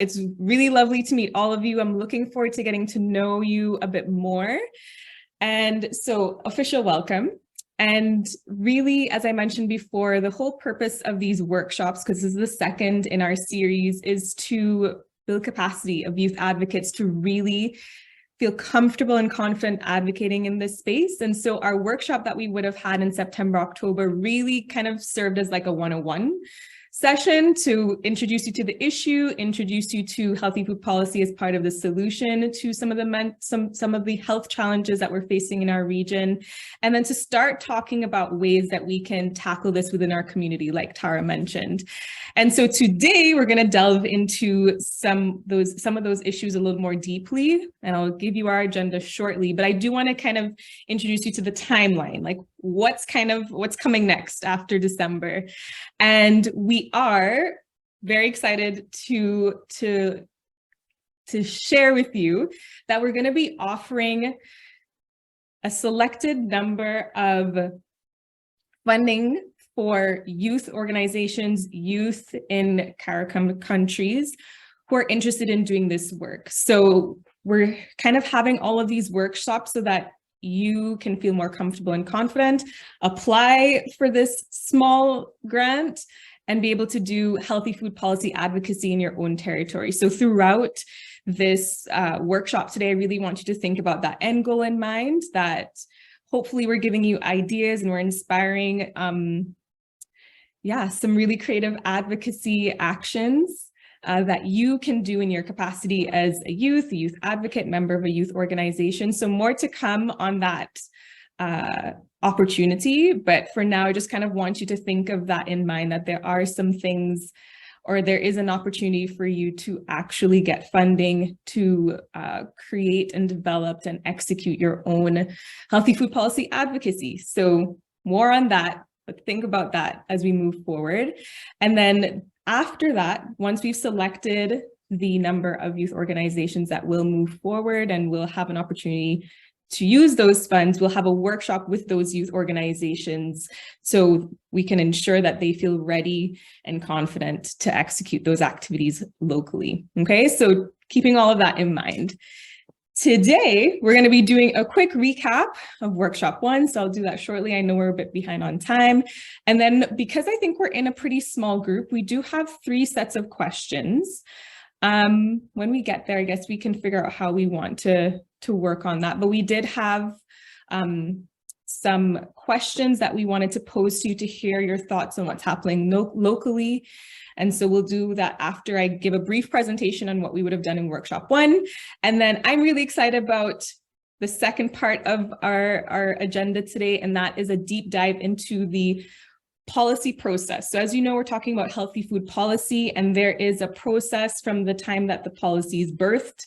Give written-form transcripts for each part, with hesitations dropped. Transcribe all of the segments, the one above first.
It's really lovely to meet all of you. I'm looking forward to getting to know you a bit more. And so official welcome. And really, as I mentioned before, the whole purpose of these workshops, because this is the second in our series, is to build capacity of youth advocates to really feel comfortable and confident advocating in this space. And so our workshop that we would have had in September, October really kind of served as like a 101 session to introduce you to the issue, introduce you to healthy food policy as part of the solution to some of the health challenges that we're facing in our region, and then to start talking about ways that we can tackle this within our community, like Tara mentioned. And so today we're going to delve into some of those issues a little more deeply, and I'll give you our agenda shortly, but I do want to kind of introduce you to the timeline, like what's coming next after December. And we are very excited to share with you that we're going to be offering a selected number of funding for youth organizations, youth in CARICOM countries who are interested in doing this work. So we're kind of having all of these workshops so that you can feel more comfortable and confident, apply for this small grant, and be able to do healthy food policy advocacy in your own territory. So throughout this workshop today, I really want you to think about that end goal in mind, that hopefully we're giving you ideas and we're inspiring some really creative advocacy actions that you can do in your capacity as a youth advocate, member of a youth organization. So more to come on that opportunity. But for now, I just kind of want you to think of that in mind, that there are some things, or there is an opportunity for you to actually get funding to create and develop and execute your own healthy food policy advocacy. So more on that, but think about that as we move forward. And then after that, once we've selected the number of youth organizations that will move forward and will have an opportunity to use those funds, we'll have a workshop with those youth organizations so we can ensure that they feel ready and confident to execute those activities locally. Okay, so keeping all of that in mind. Today, we're going to be doing a quick recap of workshop 1, so I'll do that shortly. I know we're a bit behind on time. And then because I think we're in a pretty small group, we do have 3 sets of questions. When we get there, I guess we can figure out how we want to work on that. But we did have some questions that we wanted to pose to you to hear your thoughts on what's happening locally. And so we'll do that after I give a brief presentation on what we would have done in workshop 1. And then I'm really excited about the second part of our agenda today, and that is a deep dive into the policy process. So as you know, we're talking about healthy food policy, and there is a process from the time that the policy is birthed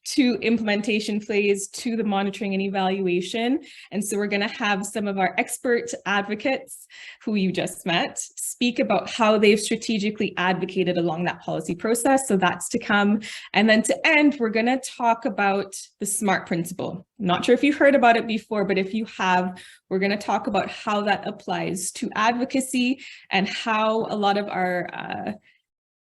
to implementation phase, to the monitoring and evaluation. And so we're going to have some of our expert advocates who you just met speak about how they've strategically advocated along that policy process. So that's to come. And then to end, we're going to talk about the SMART principle. I'm not sure if you've heard about it before, but if you have, we're going to talk about how that applies to advocacy and how a lot of our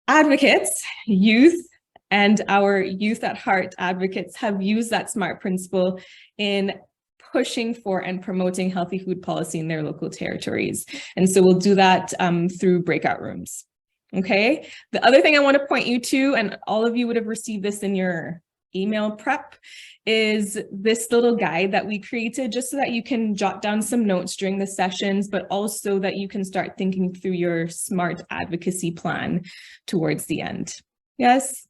advocates, youth, and our youth at heart advocates have used that SMART principle in pushing for and promoting healthy food policy in their local territories. And so we'll do that through breakout rooms. Okay. The other thing I want to point you to, and all of you would have received this in your email prep, is this little guide that we created just so that you can jot down some notes during the sessions, but also that you can start thinking through your SMART advocacy plan towards the end. Yes.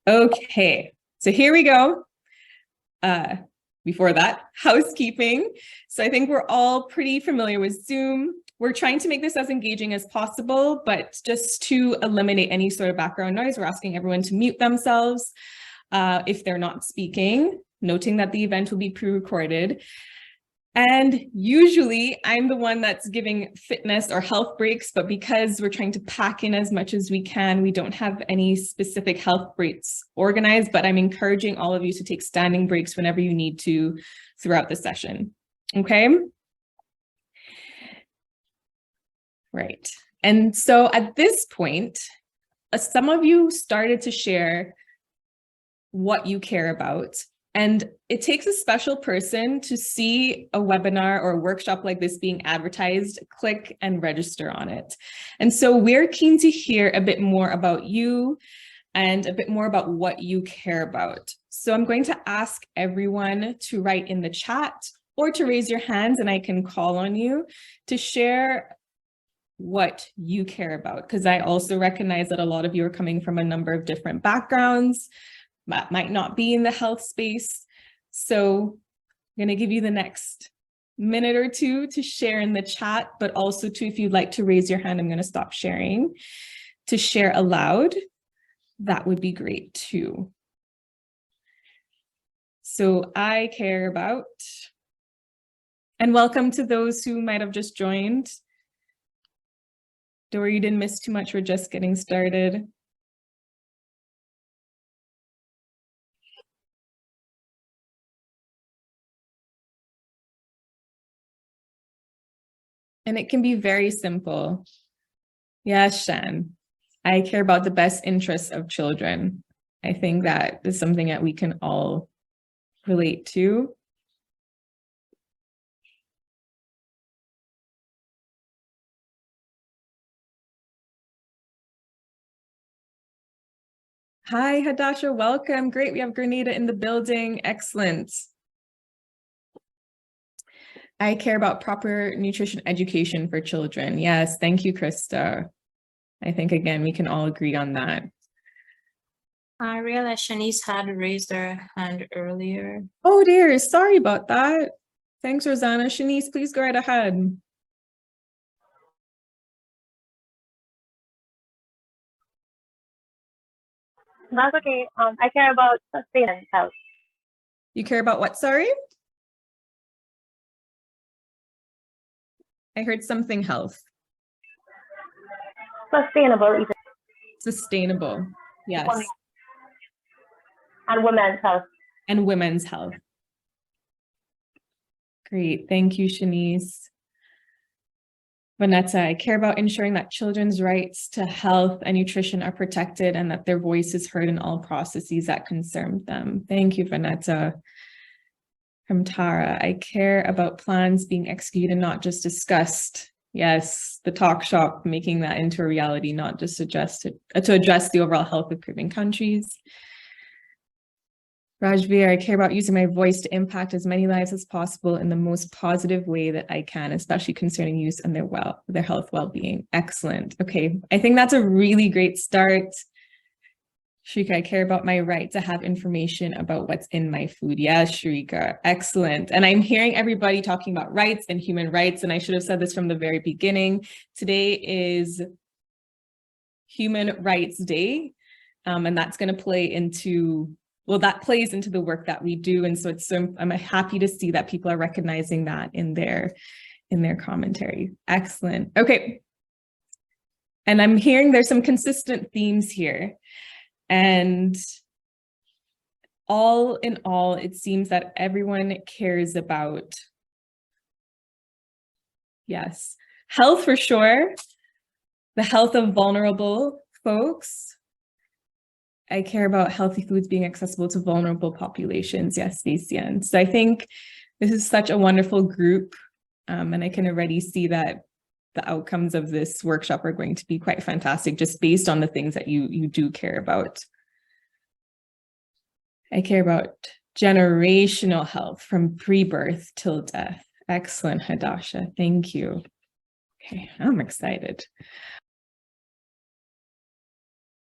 Okay, so here we go. Before that, housekeeping. So I think we're all pretty familiar with Zoom. We're trying to make this as engaging as possible, but just to eliminate any sort of background noise, we're asking everyone to mute themselves if they're not speaking, noting that the event will be pre-recorded. And usually I'm the one that's giving fitness or health breaks, but because we're trying to pack in as much as we can, we don't have any specific health breaks organized, but I'm encouraging all of you to take standing breaks whenever you need to throughout the session. Okay. Right. And so at this point, some of you started to share what you care about. And it takes a special person to see a webinar or a workshop like this being advertised, click and register on it. And so we're keen to hear a bit more about you and a bit more about what you care about. So I'm going to ask everyone to write in the chat or to raise your hands, and I can call on you to share what you care about, because I also recognize that a lot of you are coming from a number of different backgrounds, that might not be in the health space. So I'm going to give you the next minute or two to share in the chat, but also to, if you'd like to raise your hand, I'm going to stop sharing, to share aloud. That would be great too. So I care about, and welcome to those who might have just joined. Don't worry, you didn't miss too much. We're just getting started. And it can be very simple. Yes, Shan, I care about the best interests of children. I think that is something that we can all relate to. Hi, Hadasha, welcome. Great, we have Grenada in the building. Excellent. I care about proper nutrition education for children. Yes, thank you, Krista. I think, again, we can all agree on that. I realized Shanice had raised her hand earlier. Oh dear, sorry about that. Thanks, Rosanna. Shanice, please go right ahead. That's okay. I care about sustainable health. You care about what, sorry? I heard something health. Sustainable eating. Sustainable, yes. And women's health. And women's health. Great, thank you, Shanice. Vanessa, I care about ensuring that children's rights to health and nutrition are protected and that their voice is heard in all processes that concern them. Thank you, Vanessa. From Tara, I care about plans being executed and not just discussed. Yes, the talk shop, making that into a reality, not just to address the overall health of Caribbean countries. Rajveer, I care about using my voice to impact as many lives as possible in the most positive way that I can, especially concerning youth and their health well-being. Excellent. Okay, I think that's a really great start. Shrika, I care about my right to have information about what's in my food. Yes, Shrika, excellent. And I'm hearing everybody talking about rights and human rights, and I should have said this from the very beginning. Today is Human Rights Day, and that's going to play into, well, that plays into the work that we do. And so I'm happy to see that people are recognizing that in their commentary. Excellent. Okay. And I'm hearing there's some consistent themes here. And all in all, it seems that everyone cares about, yes, health for sure, the health of vulnerable folks. I care about healthy foods being accessible to vulnerable populations. Yes, JYAN. So I think this is such a wonderful group, and I can already see that the outcomes of this workshop are going to be quite fantastic, just based on the things that you do care about. I care about generational health from pre-birth till death. Excellent, Hadasha. Thank you. Okay, I'm excited.